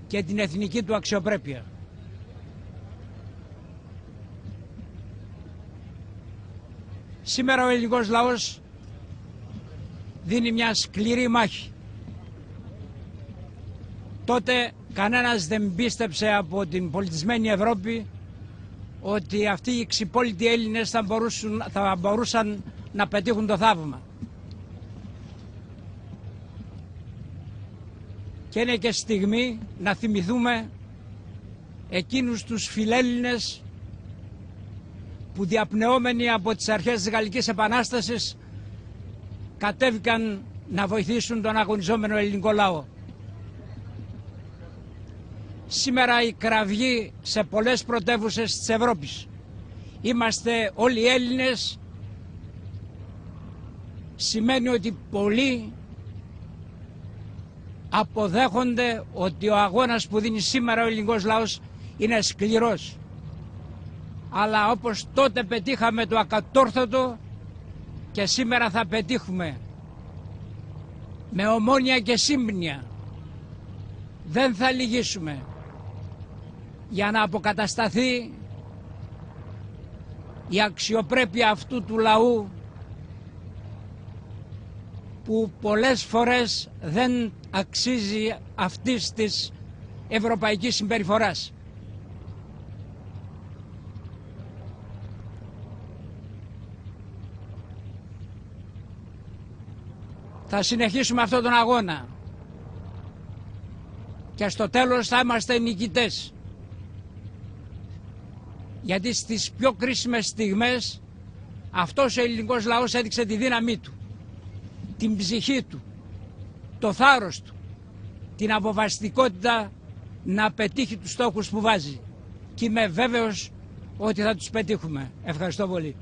και την εθνική του αξιοπρέπεια. Σήμερα ο ελληνικός λαός δίνει μια σκληρή μάχη. Τότε κανένας δεν πίστεψε από την πολιτισμένη Ευρώπη ότι αυτοί οι ξυπόλοιτοι Έλληνες θα μπορούσαν να πετύχουν το θαύμα. Και είναι και στιγμή να θυμηθούμε εκείνους τους φιλέλληνες που διαπνεόμενοι από τις αρχές της Γαλλικής Επανάστασης κατέβηκαν να βοηθήσουν τον αγωνιζόμενο ελληνικό λαό. Σήμερα η κραυγή σε πολλές πρωτεύουσες της Ευρώπης. Είμαστε όλοι Έλληνες, σημαίνει ότι πολλοί αποδέχονται ότι ο αγώνας που δίνει σήμερα ο ελληνικός λαός είναι σκληρός. Αλλά όπως τότε πετύχαμε το ακατόρθωτο και σήμερα θα πετύχουμε με ομόνοια και σύμπνοια. Δεν θα λυγίσουμε για να αποκατασταθεί η αξιοπρέπεια αυτού του λαού που πολλές φορές δεν αξίζει αυτής της ευρωπαϊκής συμπεριφοράς. Θα συνεχίσουμε αυτόν τον αγώνα και στο τέλος θα είμαστε νικητές. Γιατί στις πιο κρίσιμες στιγμές αυτός ο ελληνικός λαός έδειξε τη δύναμή του, την ψυχή του, το θάρρος του, την αποφασιστικότητα να πετύχει τους στόχους που βάζει. Και είμαι βέβαιος ότι θα τους πετύχουμε. Ευχαριστώ πολύ.